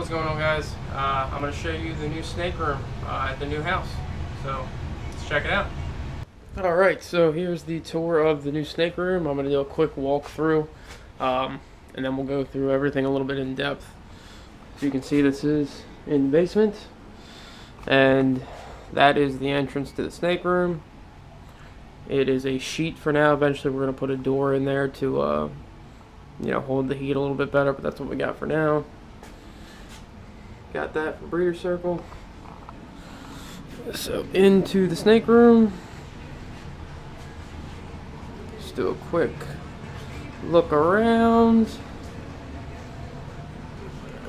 What's going on, guys? I'm going to show you the new snake room at the new house. So let's check it out. Alright, so here's the tour of the new snake room. I'm going to do a quick walkthrough and then we'll go through everything a little bit in depth. So you can see this is in the basement and that is the entrance to the snake room. It is a sheet for now. Eventually we're going to put a door in there to hold the heat a little bit better, but that's what we got for now. Got that for breeder circle. So into the snake room. Just do a quick look around.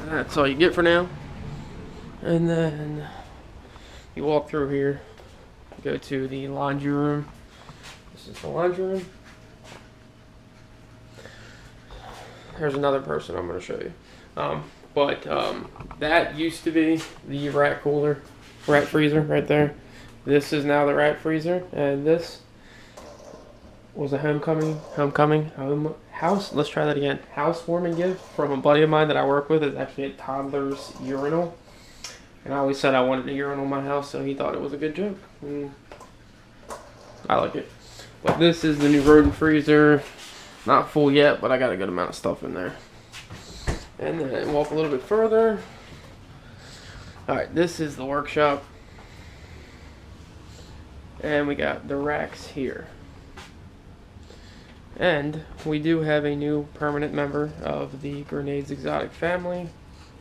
That's all you get for now. And then you walk through here, go to the laundry room. This is the laundry room. Here's another person I'm going to show you. That used to be the rat freezer right there. This is now the rat freezer, and this was a housewarming gift from a buddy of mine that I work with. It's actually a toddler's urinal, and I always said I wanted a urinal in my house, so he thought it was a good joke. I like it. But this is the new rodent freezer. Not full yet, but I got a good amount of stuff in there. And then walk a little bit further. Alright, this is the workshop. And we got the racks here. And we do have a new permanent member of the Grenades Exotic family. And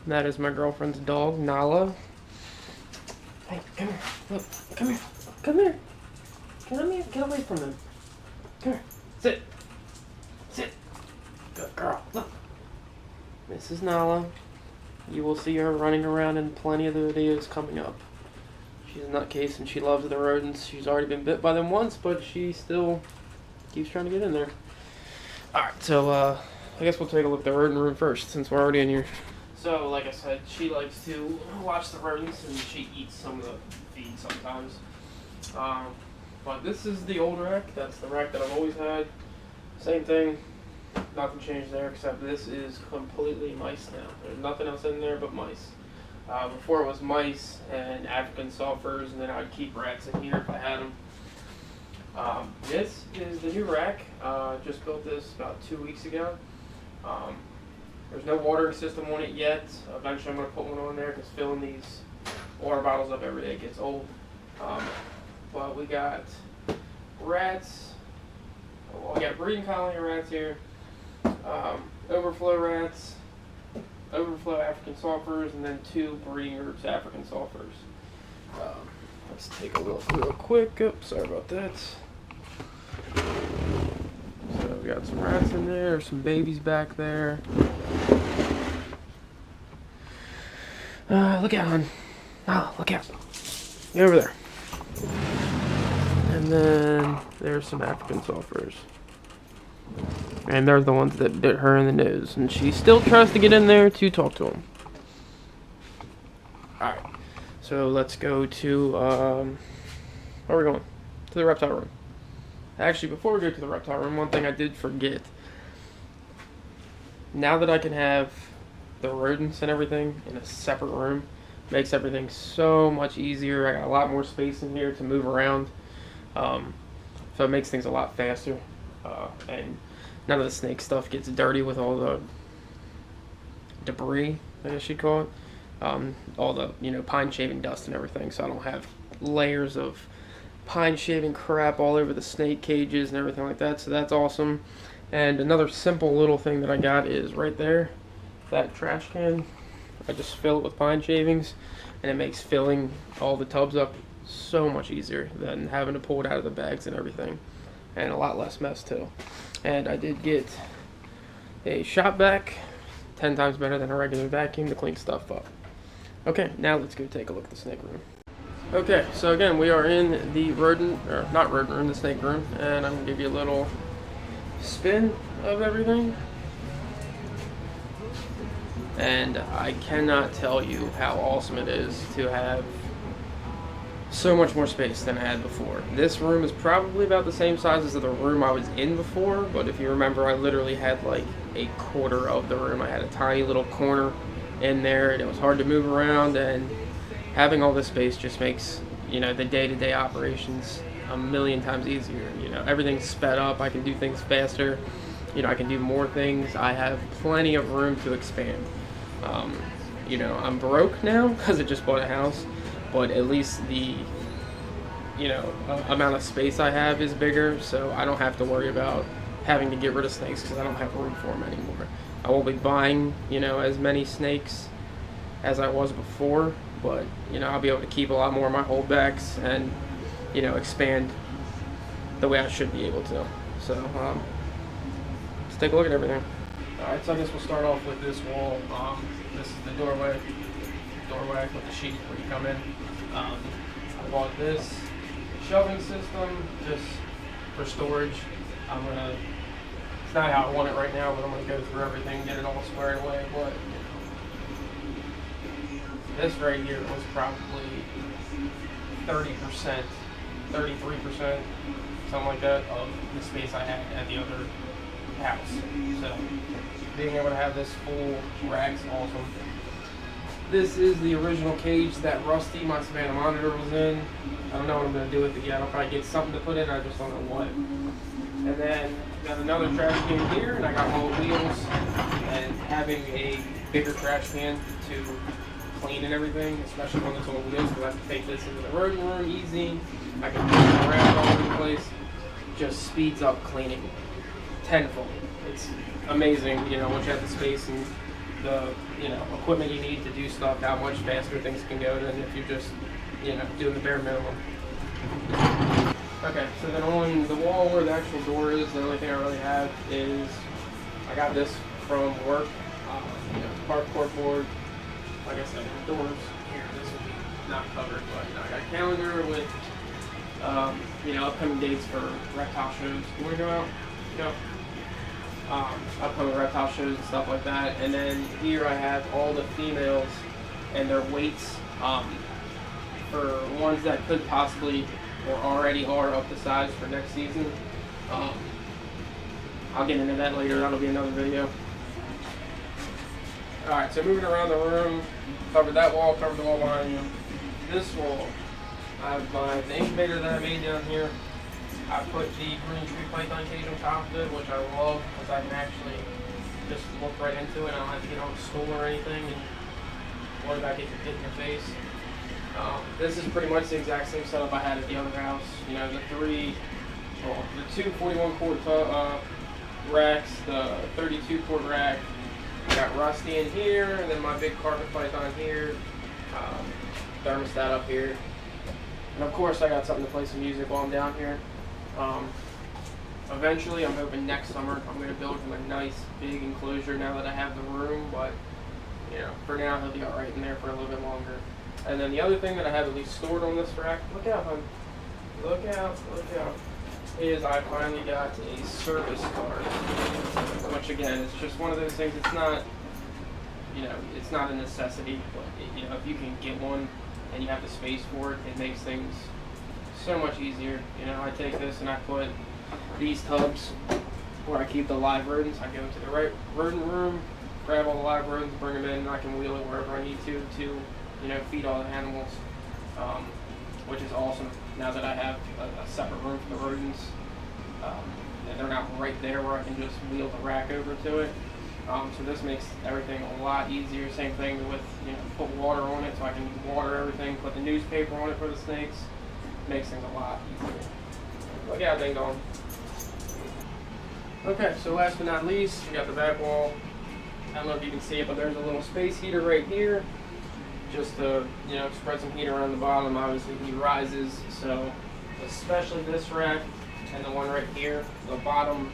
that is my girlfriend's dog, Nala. Hey, come here. Look, come here. Come here. Come here. Get away from him. Come here. Sit. Sit. Good girl. Look. This is Nala. You will see her running around in plenty of the videos coming up. She's a nutcase and she loves the rodents. She's already been bit by them once, but she still keeps trying to get in there. Alright, so I guess we'll take a look at the rodent room first, since we're already in here. So, like I said, she likes to watch the rodents and she eats some of the feed sometimes. But this is the old rack. That's the rack that I've always had. Same thing. Nothing changed there, except this is completely mice now. There's nothing else in there but mice. Before it was mice and African sulfurs, and then I'd keep rats in here if I had them. This is the new rack. Just built this about 2 weeks ago. There's no watering system on it yet. Eventually I'm going to put one on there because filling these water bottles up every day gets old. But we got rats. Well, we got breeding colony rats here. Overflow rats, overflow African sulfurs, and then 2 breeding groups African sulfurs. Let's take a look real quick. Oops, sorry about that. So we got some rats in there, some babies back there. Look out, hon. Oh, look out. Get over there. And then there's some African sulfurs. And they're the ones that bit her in the nose. And she still tries to get in there to talk to them. Alright. So let's go to, where are we going? To the reptile room. Actually, before we go to the reptile room, one thing I did forget. Now that I can have the rodents and everything in a separate room, makes everything so much easier. I got a lot more space in here to move around. So it makes things a lot faster. And none of the snake stuff gets dirty with all the debris, I guess you'd call it. All the, pine shaving dust and everything, so I don't have layers of pine shaving crap all over the snake cages and everything like that, so that's awesome. And another simple little thing that I got is right there, that trash can. I just fill it with pine shavings, and it makes filling all the tubs up so much easier than having to pull it out of the bags and everything. And a lot less mess too. And I did get a shop vac, 10 times better than a regular vacuum to clean stuff up. Okay, now let's go take a look at the snake room. Okay, so again, we are in the not rodent room, the snake room, and I'm gonna give you a little spin of everything. And I cannot tell you how awesome it is to have so much more space than I had before. This room is probably about the same size as the room I was in before, but if you remember, I literally had like a quarter of the room. I had a tiny little corner in there, and it was hard to move around, and having all this space just makes, the day-to-day operations a million times easier. Everything's sped up. I can do things faster. I can do more things. I have plenty of room to expand. I'm broke now because I just bought a house, but at least the amount of space I have is bigger, so I don't have to worry about having to get rid of snakes because I don't have room for them anymore. I won't be buying, as many snakes as I was before, but, I'll be able to keep a lot more of my holdbacks and, expand the way I should be able to. So, let's take a look at everything. Alright, so I guess we'll start off with this wall. This is the doorway with the sheet where you come in. I bought this shelving system just for storage. It's not how I want it right now, but I'm gonna go through everything, get it all squared away. But this right here was probably 30%, 33%, something like that, of the space I had at the other house. So being able to have this full rack's awesome. This is the original cage that Rusty, my Savannah Monitor, was in. I don't know what I'm going to do with it yet. I'll probably get something to put in, I just don't know what. And then got another trash can here, and I got all the wheels. And having a bigger trash can to clean and everything, especially when it's on wheels, because I have to take this into the rodent room easy. I can move it around all over the place. Just speeds up cleaning tenfold. It's amazing, once you have the space and the equipment you need to do stuff, how much faster things can go than if you're just doing the bare minimum. Okay, so then on the wall where the actual door is, the only thing I really have is I got this from work. Hardcore board. Like I said, the doors here. This will be not covered, but I got a calendar with upcoming dates for reptile shows. You want to go out? Go. Upcoming reptile shows and stuff like that. And then here I have all the females and their weights for ones that could possibly or already are up to size for next season. I'll get into that later. That'll be another video. Alright, so moving around the room, covered that wall, covered the wall behind you. This wall, I have the incubator that I made down here. I put the green tree python cage on top of it, which I love because I can actually just look right into it. I don't have to get on the stool or anything and worry about getting hit in your face. This is pretty much the exact same setup I had at the other house. The two 41 quart racks, the 32 quart rack. I got Rusty in here, and then my big carpet python here, thermostat up here. And of course I got something to play some music while I'm down here. Eventually, I'm hoping next summer, I'm going to build him a nice big enclosure now that I have the room, but for now he'll be alright in there for a little bit longer. And then the other thing that I have at least stored on this rack, look out, hon. Look out, is I finally got a service card. Which again, it's just one of those things, it's not, it's not a necessity, but if you can get one and you have the space for it, it makes things so much easier. I take this and I put these tubs where I keep the live rodents. I go to the right rodent room, grab all the live rodents, bring them in, and I can wheel it wherever I need to feed all the animals, which is awesome now that I have a separate room for the rodents. And they're not right there where I can just wheel the rack over to it. So this makes everything a lot easier. Same thing with, put water on it so I can water everything, put the newspaper on it for the snakes. Makes things a lot easier. Look at that thing going. Okay, so last but not least, we got the back wall. I don't know if you can see it, but there's a little space heater right here. Just to, spread some heat around the bottom. Obviously he rises, so especially this rack and the one right here, the bottom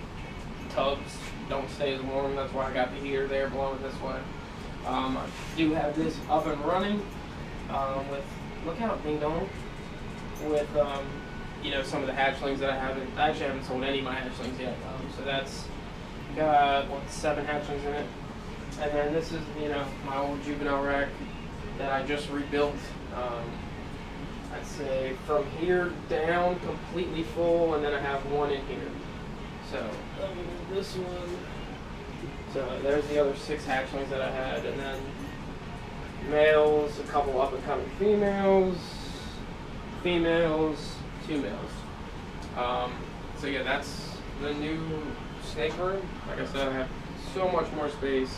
tubs don't stay as warm. That's why I got the heater there blowing this way. I do have this up and running with, look out, ding dong, with some of the hatchlings that I actually haven't sold any of my hatchlings yet. So that's got 7 hatchlings in it. And then this is my old juvenile rack that I just rebuilt. I'd say from here down completely full, and then I have one in here. So this one. So there's the other 6 hatchlings that I had, and then males, a couple up and coming females, females, 2 males. So yeah, that's the new snake room. Like I said, I have so much more space,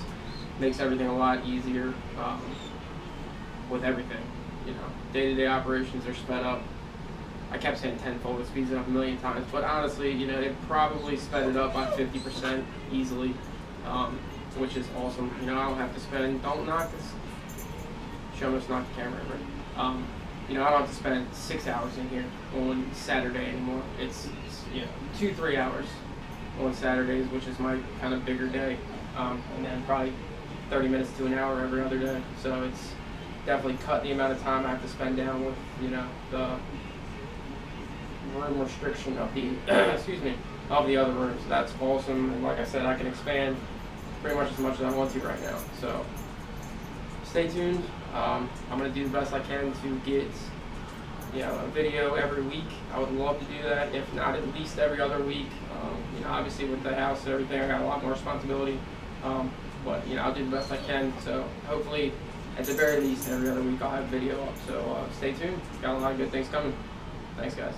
makes everything a lot easier with everything. You know, day-to-day operations are sped up. I kept saying tenfold, it speeds it up a million times, but honestly, you know, it probably sped it up by 50% easily, which is awesome. You know, I don't have to spend, don't knock this, she almost knocked the camera over. You know, I don't have to spend 6 hours in here on Saturday anymore. It's you know, 2-3 hours on Saturdays, which is my kind of bigger day, and then probably 30 minutes to an hour every other day. So it's definitely cut the amount of time I have to spend down with, you know, the room restriction of the excuse me, of the other rooms. That's awesome, and like I said, I can expand pretty much as much as I want to right now. So stay tuned. I'm gonna do the best I can to get, you know, a video every week. I would love to do that, if not at least every other week. You know, obviously with the house and everything, I got a lot more responsibility, but you know, I'll do the best I can. So hopefully, at the very least, every other week I'll have a video up. So stay tuned. Got a lot of good things coming. Thanks, guys.